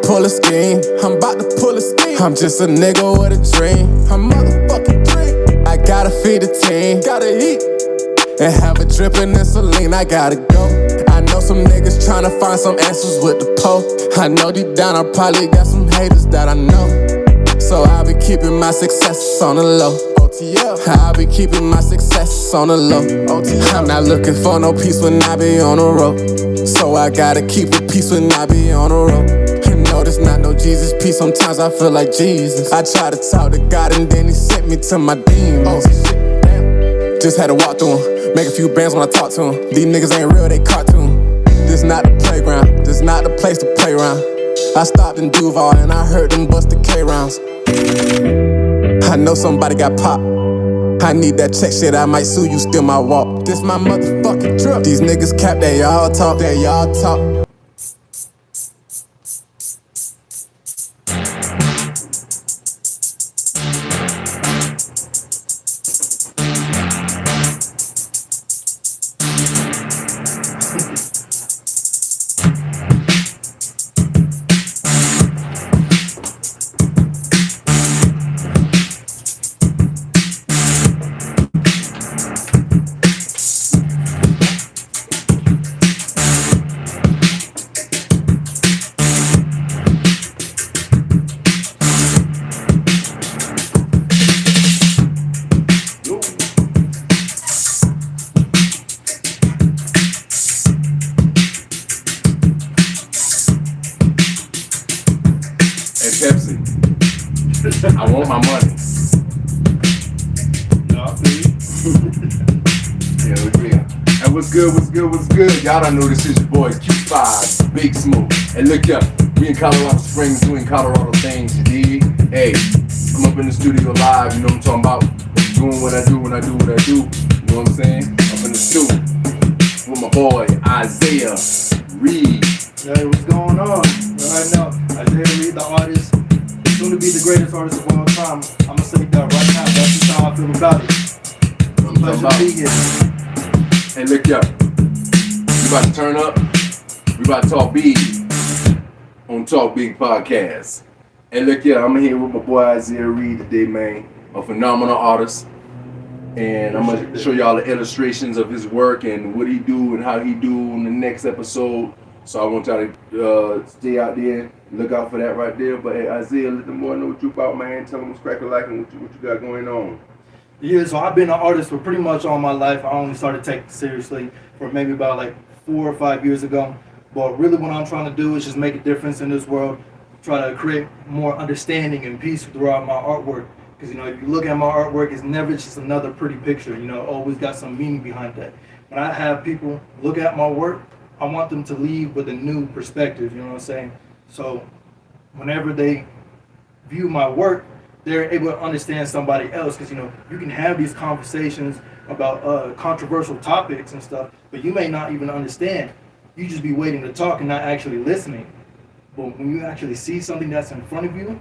pull a scheme. I'm about to pull a scheme. I'm just a nigga with a dream. I'm motherfucking dream. I gotta feed the team. Gotta eat. And have a drip in insulin. I gotta go. I know some niggas tryna find some answers with the pole. I know deep down I probably got some haters that I know. So I'll be keeping my success on the low. I'll be keeping my success on the low. I'm not looking for no peace when I be on the road. So I gotta keep the peace when I be on the road. You know this not no Jesus peace. Sometimes I feel like Jesus. I try to talk to God and then he sent me to my demons. Just had to walk through them, make a few bands when I talk to them. These niggas ain't real, they cartoon. This not the playground, this not the place to play around. I stopped in Duval and I heard them bust the K rounds. I know somebody got popped. I need that check shit, I might sue you, still my walk. This my motherfucking drip. These niggas cap, they all talk, they all talk. Pepsi. I want my money. No, I feel you. Yeah, look real. And what's good, what's good, what's good? Y'all don't know this is your boy Q5, BigSmoke. And look up, we in Colorado Springs doing Colorado things, you dig? Hey, I'm up in the studio live, you know what I'm talking about? Doing what I do when I do what I do, you know what I'm saying? Up in the studio with my boy Lavae Reed. Hey, what's going on? Right now, Lavae Reed, the artist, soon to be the greatest artist of all time. I'm gonna say that right now. That's just how I feel about it. Pleasure to be here. Hey, look up. We about to turn up. We about to talk big on Talk Big Podcast. And look, I'm here with my boy Lavae Reed today, man. A phenomenal artist. And I'm gonna show y'all the illustrations of his work and what he do and how he do in the next episode. So I want y'all to stay out there, look out for that right there. But hey, Isaiah, let them boys know what you about, man. Tell them what's cracking like and what you got going on. Yeah, so I've been an artist for pretty much all my life. I only started taking it seriously for maybe about like 4 or 5 years ago. But really what I'm trying to do is just make a difference in this world, try to create more understanding and peace throughout my artwork. Because, you know, if you look at my artwork, it's never just another pretty picture. You know, always got some meaning behind that. When I have people look at my work, I want them to leave with a new perspective, you know what I'm saying? So whenever they view my work, they're able to understand somebody else. Because, you know, you can have these conversations about controversial topics and stuff, but you may not even understand. You just be waiting to talk and not actually listening. But when you actually see something that's in front of you,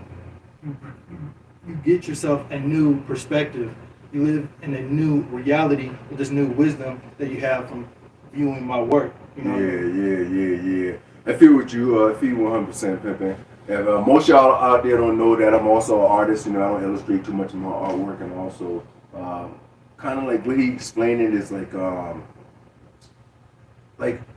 you get yourself a new perspective. You live in a new reality with this new wisdom that you have from viewing my work. You know? Yeah. I feel with you. I feel 100%, Pimpin'. And most y'all out there don't know that I'm also an artist. You know, I don't illustrate too much of my artwork, and also kind of like what he explained it is like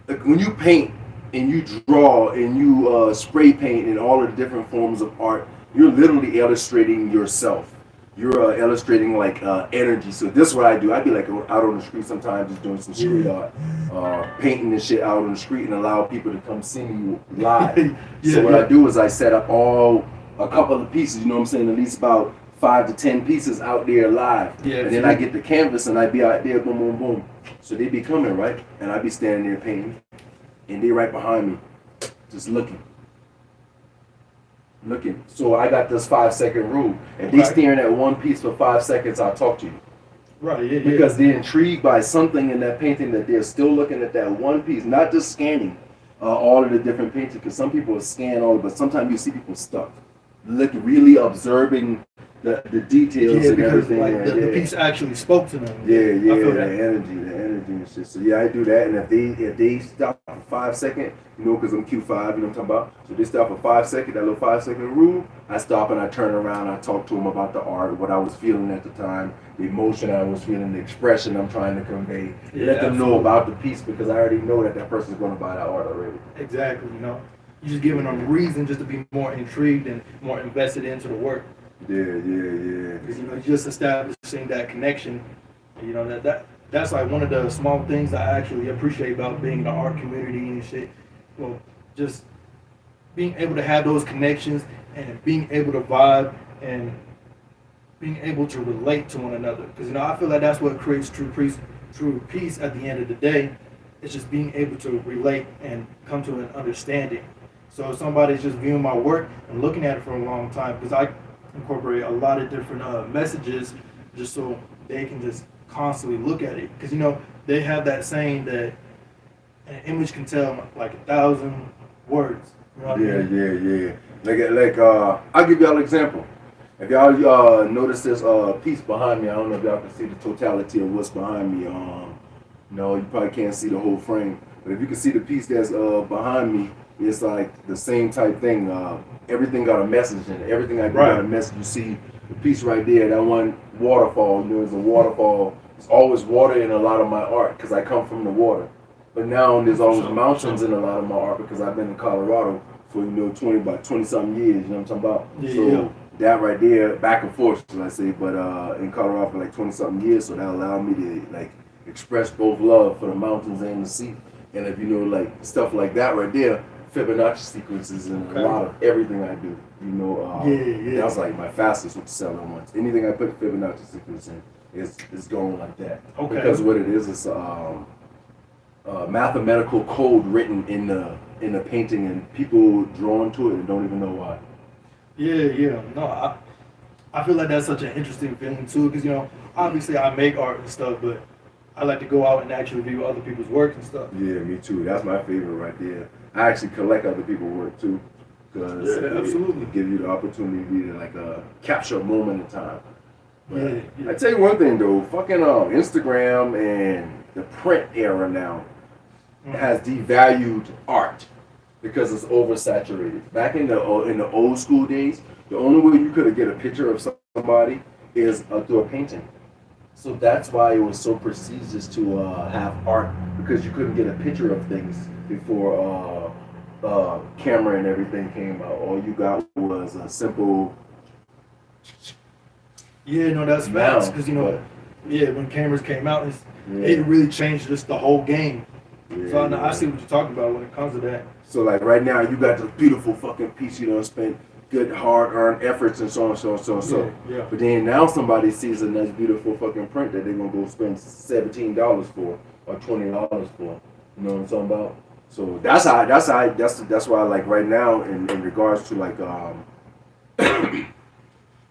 when you paint and you draw and you spray paint and all of the different forms of art, you're literally illustrating yourself. You're illustrating like energy. So this is what I do. I'd be like out on the street sometimes just doing some street art, painting and shit out on the street and allow people to come see me live. So what I do is I set up a couple of pieces, you know what I'm saying, at least about 5 to 10 pieces out there live. And then I get the canvas and I be out there, boom, boom, boom. So they be coming, right? And I be standing there painting and they right behind me, just looking. So I got this 5-second rule. If they staring at one piece for 5 seconds, I'll talk to you. Right, Because they're intrigued by something in that painting that they're still looking at that one piece, not just scanning all of the different paintings, because some people scan all of it, but sometimes you see people stuck. Really observing the details and because everything. Like the piece actually spoke to them. The energy and and shit. So yeah, I do that. And if they stop for 5 seconds, you know, because I'm Q5, you know what I'm talking about. So they stop for 5 seconds, that little 5 second rule. I stop and I turn around. I talk to them about the art, what I was feeling at the time, the emotion I was feeling, the expression I'm trying to convey. Let them know about the piece because I already know that person's going to buy that art already. Exactly. You know, you're just giving them reason just to be more intrigued and more invested into the work. Yeah. Because, you know, just establishing that connection. You know, that's like one of the small things I actually appreciate about being in the art community and shit. Well, just being able to have those connections and being able to vibe and being able to relate to one another. Because, you know, I feel like that's what creates true peace at the end of the day. It's just being able to relate and come to an understanding. So if somebody's just viewing my work and looking at it for a long time, because I incorporate a lot of different messages just so they can just constantly look at it. Because, you know, they have that saying that an image can tell like 1,000 words. You know what I mean? Yeah. Like I'll give y'all an example. If y'all notice this piece behind me, I don't know if y'all can see the totality of what's behind me. No, you probably can't see the whole frame. But if you can see the piece that's behind me, it's like the same type thing. Everything got a message in it. Everything I do got a message. You see the piece right there, that one waterfall, you know, it's a waterfall. There's always water in a lot of my art because I come from the water. But now there's always mountains in a lot of my art because I've been in Colorado for, you know, about 20-something years, you know what I'm talking about? Yeah, so that right there, back and forth, should I say, but in Colorado for like 20-something years, so that allowed me to like express both love for the mountains and the sea. And if you know, like stuff like that right there, Fibonacci sequences and a lot of everything I do, you know, that's like my fastest with selling ones. Anything I put Fibonacci sequence in is going like that. Okay. Because what it is mathematical code written in the painting, and people drawn to it and don't even know why. Yeah. No, I feel like that's such an interesting feeling too, because, you know, obviously I make art and stuff, but I like to go out and actually view other people's work and stuff. Yeah, me too. That's my favorite right there. I actually collect other people's work too, because it gives you the opportunity to like capture a moment in time. But I tell you one thing though, fucking Instagram and the print era now has devalued art because it's oversaturated. Back in the old school days, the only way you could get a picture of somebody is through a painting. So that's why it was so prestigious to have art, because you couldn't get a picture of things before camera and everything came out. All you got was a simple. Yeah, no, that's facts. Because, you know, when cameras came out, it really changed just the whole game. Yeah, so I see what you're talking about when it comes to that. So like right now, you got this beautiful fucking piece, you know, spent good hard-earned efforts and so on. Yeah. But then now somebody sees a nice, beautiful fucking print that they're gonna go spend $17 for or $20 for. You know what I'm talking about? So that's why like right now in regards to like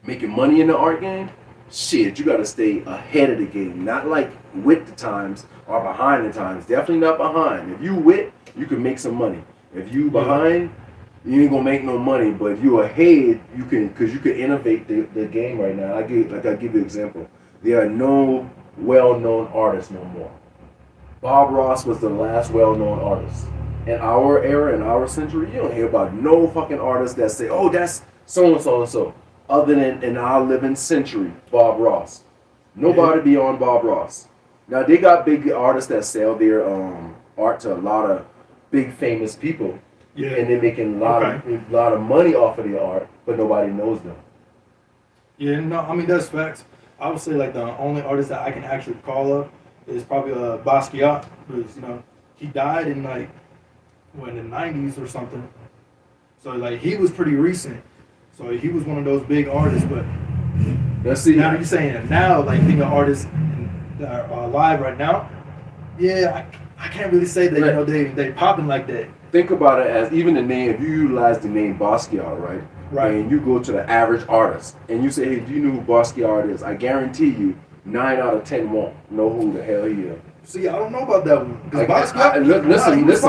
making money in the art game, shit, you gotta stay ahead of the game. Not like with the times or behind the times. Definitely not behind. If you with, you can make some money. If you behind, you ain't gonna make no money. But if you ahead, you can, because you can innovate the game right now. I'll give you an example. There are no well-known artists no more. Bob Ross was the last well-known artist. In our era, in our century, you don't hear about no fucking artists that say, oh, that's so and so. Other than in our living century, Bob Ross. Nobody beyond Bob Ross. Now they got big artists that sell their art to a lot of big famous people, and they're making a lot of money off of their art, but nobody knows them. Yeah, no, I mean that's facts. I would say like the only artist that I can actually call up is probably Basquiat, because, you know, he died in like in the 90s or something. So like he was pretty recent. So he was one of those big artists, but let's see. Now you're saying that now, like being an artist that are alive right now, I can't really say that, you know, they popping like that. Think about it as even the name. If you utilize the name Basquiat, right, and you go to the average artist and you say, hey, do you know who Basquiat is? I guarantee you, 9 out of 10 won't know who the hell he is. See, I don't know about that one.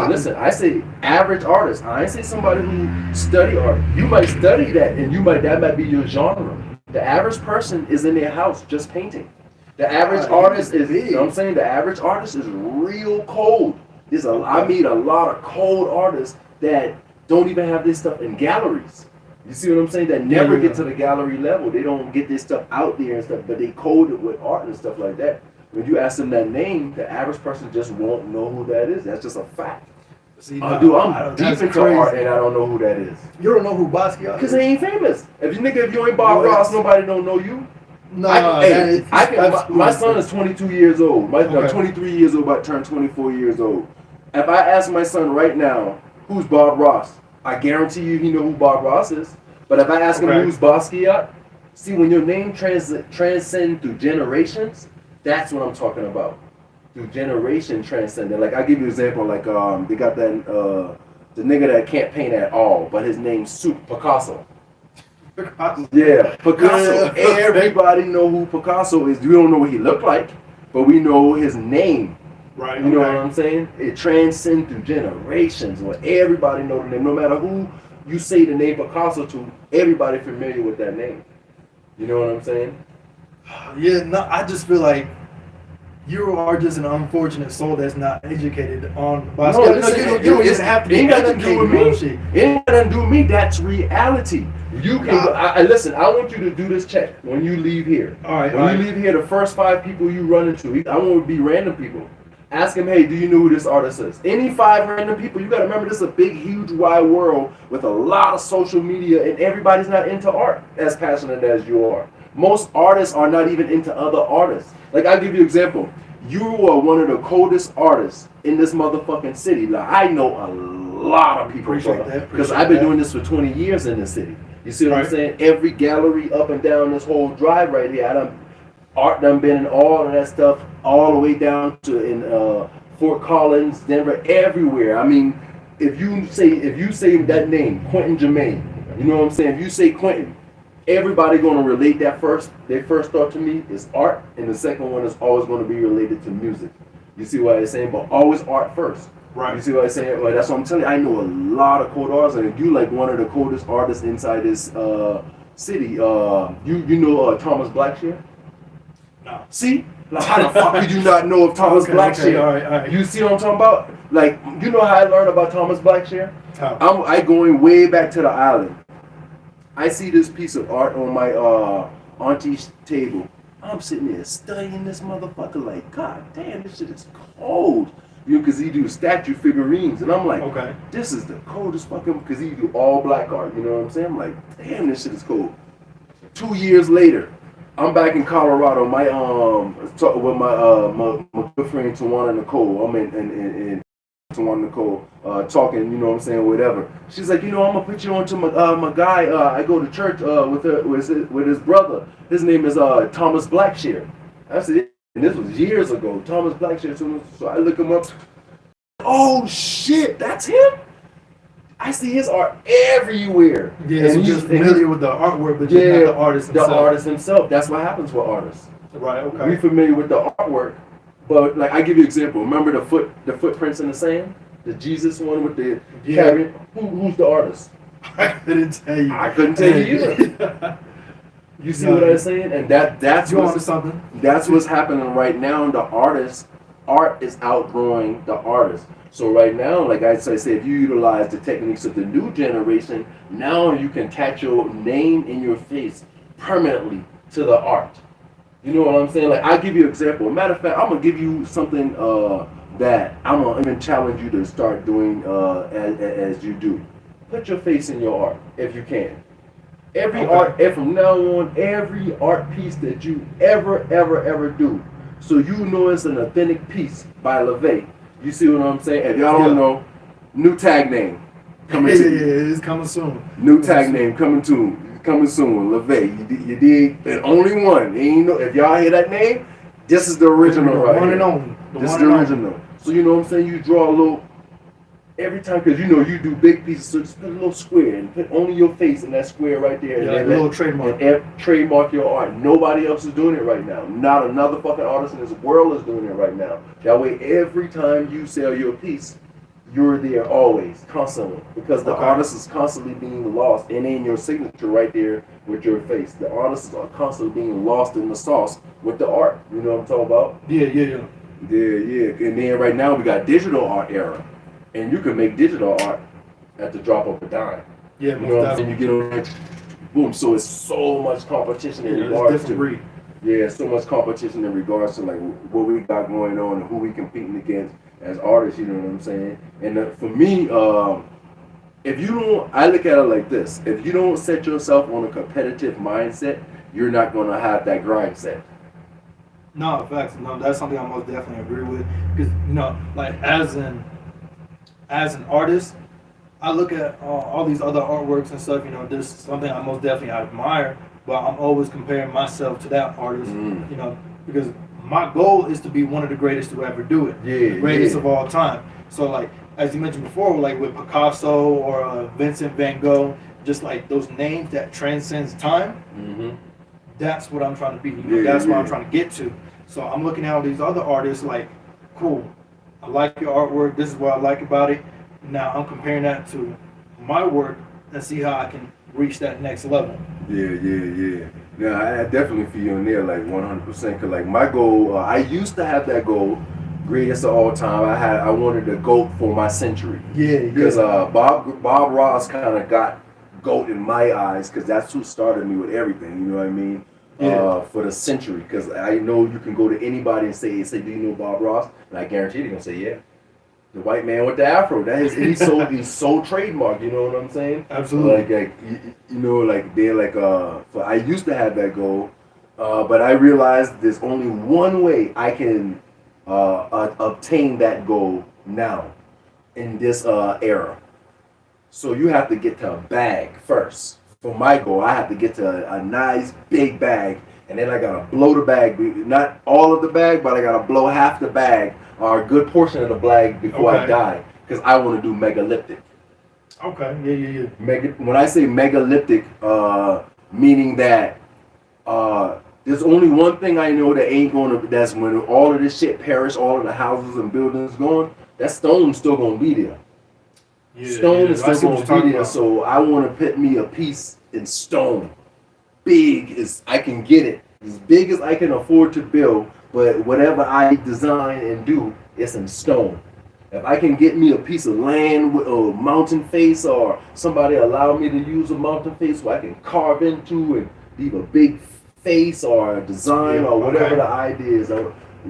Listen. I say average artist. I ain't say somebody who study art. You might study that, and that might be your genre. The average person is in their house just painting. The average artist is, you know what I'm saying? The average artist is real cold. I meet a lot of cold artists that don't even have this stuff in galleries. You see what I'm saying? That never get to the gallery level. They don't get this stuff out there and stuff, but they code it with art and stuff like that. When you ask them that name, the average person just won't know who that is. That's just a fact. See, I'm deep into art and I don't know who that is. You don't know who Basquiat is? Because he ain't famous. If you ain't Bob Ross, nobody don't know you. No, my son is 22 years old. 23 years old, about to turn 24 years old. If I ask my son right now, who's Bob Ross? I guarantee you he know who Bob Ross is. But if I ask him who's Basquiat, see, when your name transcends through generations, that's what I'm talking about. Through generation transcending. Like, I'll give you an example. Like, they got that, the nigga that can't paint at all, but his name's Picasso. Yeah, Picasso. Everybody know who Picasso is. We don't know what he looked like, but we know his name. Right. You know what I'm saying? It transcends through generations where everybody know the name. No matter who you say the name Picasso to, everybody familiar with that name. You know what I'm saying? Yeah, no, I just feel like you are just an unfortunate soul that's not educated on Basquiat. No, you just have to be educated on shit. It ain't got nothing to do with me. That's reality. You can listen. I want you to do this check when you leave here. All right. When you leave here, the first 5 people you run into, I want to be random people. Ask them, hey, do you know who this artist is? Any 5 random people. You got to remember, this is a big, huge, wide world with a lot of social media, and everybody's not into art as passionate as you are. Most artists are not even into other artists. Like, I'll give you an example. You are one of the coldest artists in this motherfucking city. Like, I know a lot of people because I've been doing this for 20 years in this city. You see what I'm saying? Every gallery up and down this whole drive right here, art done been in all of that stuff, all the way down to in Fort Collins, Denver, everywhere. I mean, if you say that name, Quentin Jermaine, you know what I'm saying? If you say Quentin, everybody gonna relate that first. Their first thought to me is art, and the second one is always gonna be related to music. You see what I'm saying? But always art first. Right. You see what I'm saying? Well, that's what I'm telling you. I know a lot of cold artists, and you like one of the coldest artists inside this city. You know Thomas Blackshear? No. See? Like, how the fuck could you not know of Thomas Blackshear? All right. You see what I'm talking about? Like, you know how I learned about Thomas Blackshear? How? I going way back to the island. I see this piece of art on my auntie's table. I'm sitting there studying this motherfucker like, God damn, this shit is cold. You know, because he do statue figurines. And I'm like, this is the coldest fucking, because he do all black art. You know what I'm saying? I'm like, damn, this shit is cold. 2 years later, I'm back in Colorado. My with my good friend Tawana Nicole. I'm in Tawana Nicole talking. You know what I'm saying? Whatever. She's like, I'm gonna put you on to my guy. I go to church with his brother. His name is Thomas Blackshear. I said, and this was years ago. Thomas Blackshear. So I look him up. Oh shit, that's him. I see his art everywhere. Yeah, so just familiar with the artwork, but just not the artist himself. The artist himself. That's what happens with artists. Right, okay. We familiar with the artwork, but like, I give you an example. Remember the footprints in the sand? The Jesus one with the carrier? Who's the artist? I couldn't tell you. I couldn't tell you either. You see what I'm saying? And that's what's happening right now. The art is outgrowing the artist. So right now, like I say, if you utilize the techniques of the new generation, now you can attach your name in your face permanently to the art. You know what I'm saying? Like, I'll give you an example. Matter of fact, I'm going to give you something that I'm going to even challenge you to start doing as you do. Put your face in your art, if you can. Art, and from now on, every art piece that you ever do, so you know it's an authentic piece by Lavae. You see what I'm saying? If y'all don't know, new tag name coming soon. Yeah, it's coming soon. New tag name coming soon. Lavae. You dig? And only one. If y'all hear that name, this is the original right one here. And only. This is the original. So you know what I'm saying? You draw a little every time, because you do big pieces, so just put a little square and put only your face in that square right there. Yeah, and a little trademark. And trademark your art. Nobody else is doing it right now. Not another fucking artist in this world is doing it right now. That way, every time you sell your piece, you're there always, constantly, because the artist is constantly being lost, and then your signature right there with your face. The artists are constantly being lost in the sauce with the art. You know what I'm talking about? Yeah. And then right now we got digital art era, and you can make digital art at the drop of a dime. Yeah, you know what I'm saying? You get on there, boom. So it's so much competition in regards to. Yeah, so much competition in regards to like what we got going on and who we competing against as artists. You know what I'm saying? And for me, if you don't, I look at it like this: if you don't set yourself on a competitive mindset, you're not gonna have that grind set. No, facts. No, that's something I most definitely agree with. Because like as an artist, I look at all these other artworks and stuff. There's something I most definitely admire, but I'm always comparing myself to that artist. Because my goal is to be one of the greatest to ever do it. The greatest of all time. So like as you mentioned before, like with Picasso or Vincent Van Gogh, just like those names that transcends time. That's what I'm trying to be. That's what I'm trying to get to. So I'm looking at all these other artists like, cool, I like your artwork. This is what I like about it. Now I'm comparing that to my work and see how I can reach that next level. Yeah. Yeah, I definitely feel you in there like 100%. Cause like my goal, I used to have that goal, greatest of all time. I wanted a GOAT for my century. Because Bob Ross kind of got GOAT in my eyes, because that's who started me with everything. You know what I mean? For the century, because I know you can go to anybody and say, do you know Bob Ross? And I guarantee they're gonna say, yeah. The white man with the afro. That is he's so trademarked. You know what I'm saying? Absolutely. I used to have that goal, but I realized there's only one way I can obtain that goal now in this era. So you have to get to a bag first. For my goal, I have to get to a nice big bag, and then I gotta blow the bag. Not all of the bag, but I gotta blow half the bag or a good portion of the bag before I die, because I want to do megalithic. Okay. Yeah. When I say megalithic, meaning that there's only one thing I know that ain't gonna. That's when all of this shit perish, all of the houses and buildings gone. That stone's still gonna be there. Stone is still going to be there, so I want to put me a piece in stone. Big as I can get it. As big as I can afford to build, but whatever I design and do, it's in stone. If I can get me a piece of land with a mountain face, or somebody allow me to use a mountain face where I can carve into and leave a big face or a design or whatever the idea is,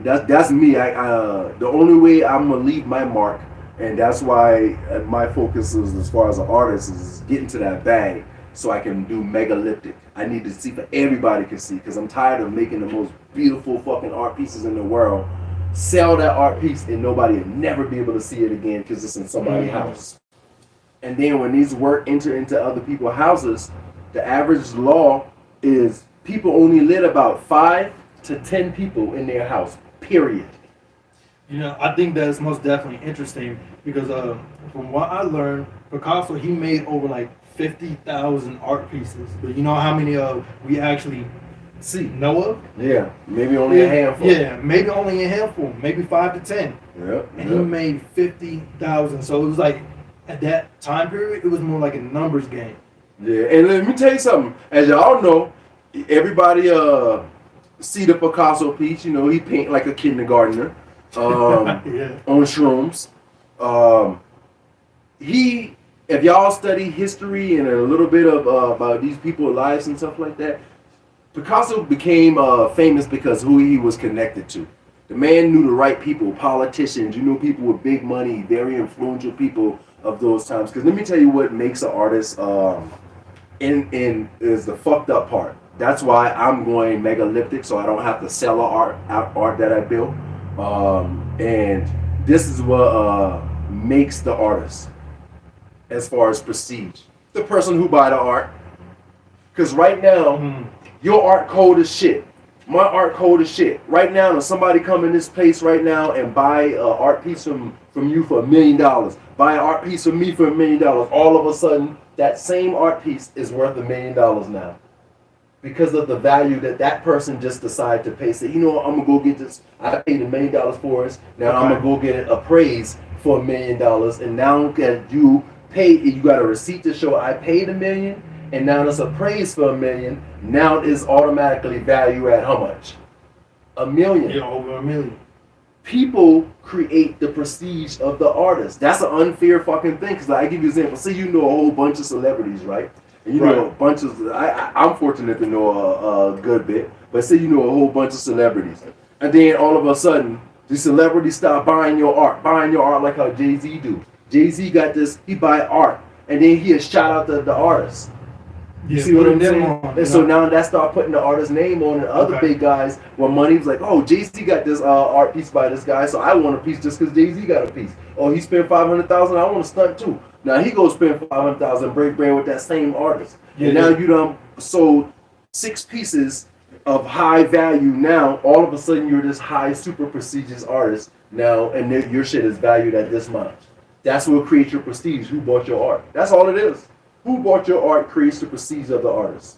that's me. The only way I'm going to leave my mark. And that's why my focus is, as far as an artist, is getting to that bag so I can do megalithic. I need to see for everybody can see, because I'm tired of making the most beautiful fucking art pieces in the world, sell that art piece, and nobody will never be able to see it again because it's in somebody's house. And then when these work enter into other people's houses, the average law is people only let about 5 to 10 people in their house, period. I think that's most definitely interesting because from what I learned, Picasso, he made over like 50,000 art pieces. But you know how many we actually know of? Yeah, maybe only a handful. Yeah, maybe only a handful, maybe 5 to 10. And he made 50,000. So it was like, at that time period, it was more like a numbers game. Yeah, and let me tell you something. As y'all know, everybody see the Picasso piece. He paint like a kindergartner. On shrooms. If y'all study history and a little bit of about these people's lives and stuff like that, Picasso became famous because who he was connected to. The man knew the right people, politicians, people with big money, very influential people of those times. Because let me tell you what makes an artist is the fucked up part. That's why I'm going megalithic, so I don't have to sell art that I built. And this is what makes the artist as far as prestige. The person who buy the art. Because right now, your art code is shit. My art code is shit. Right now, if somebody come in this place right now and buy an art piece from you for $1 million, buy an art piece from me for $1 million, all of a sudden, that same art piece is worth $1 million now. Because of the value that person just decided to pay. Say, I'm going to go get this. I paid $1 million for it. Now I'm going to go get it appraised for $1 million, and now that you pay, you got a receipt to show I paid $1 million, and now it's appraised for $1 million. Now it's automatically valued at how much? $1 million. Yeah, over $1 million. People create the prestige of the artist. That's an unfair fucking thing. Because I give you an example. Say you know a whole bunch of celebrities, right? And you know a bunch of. I'm fortunate to know a good bit. But say you know a whole bunch of celebrities, and then all of a sudden the celebrities start buying your art like how Jay-Z do. Jay-Z got this. He buy art, and then he shout out the artist. You see what I'm saying? And so now that start putting the artist's name on, and other big guys, when money was like, oh, Jay-Z got this art piece by this guy, so I want a piece just because Jay-Z got a piece. Oh, he spent $500,000, I want to stunt too. Now he goes spend $500,000, break bread with that same artist. And now you done sold 6 pieces of high value. Now all of a sudden you're this high, super prestigious artist now, and your shit is valued at this much. That's what creates your prestige. Who bought your art? That's all it is. Who bought your art creates the prestige of the artist.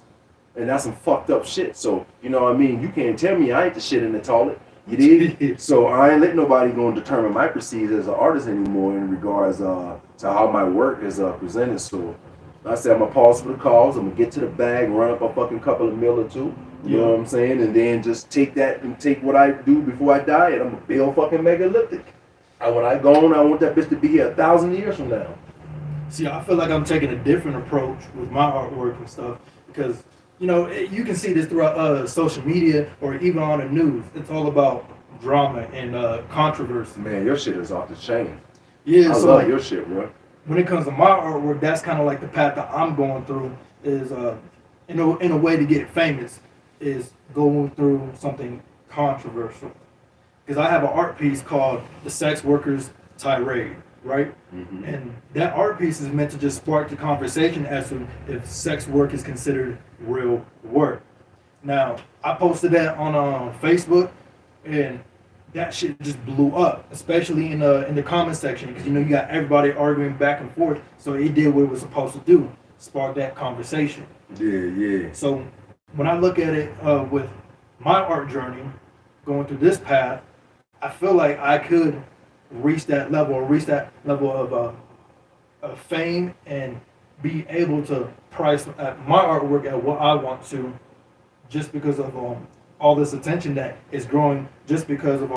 And that's some fucked up shit. So, you know what I mean? You can't tell me I ain't the shit in the toilet. You dig? So I ain't let nobody go and determine my prestige as an artist anymore in regards to how my work is presented. So I said I'm going to pause for the cause. I'm going to get to the bag, run up a fucking couple of mil or two. You know what I'm saying? And then just take that and take what I do before I die, and I'm going to build fucking megalithic. And when I go on, I want that bitch to be here 1,000 years from now. See, I feel like I'm taking a different approach with my artwork and stuff because, you know, you can see this throughout social media or even on the news. It's all about drama and controversy. Man, your shit is off the chain. Yeah, I so love like, your shit, bro. When it comes to my artwork, that's kind of like the path that I'm going through is, in a way to get famous, is going through something controversial. Because I have an art piece called The Sex Workers Tirade. Right? Mm-hmm. And that art piece is meant to just spark the conversation as to if sex work is considered real work. Now, I posted that on Facebook, and that shit just blew up, especially in the comment section, because you know you got everybody arguing back and forth. So it did what it was supposed to do, spark that conversation. Yeah. So when I look at it with my art journey, going through this path, I feel like I could reach that level of fame and be able to price my artwork at what I want to, just because of all this attention that is growing just because of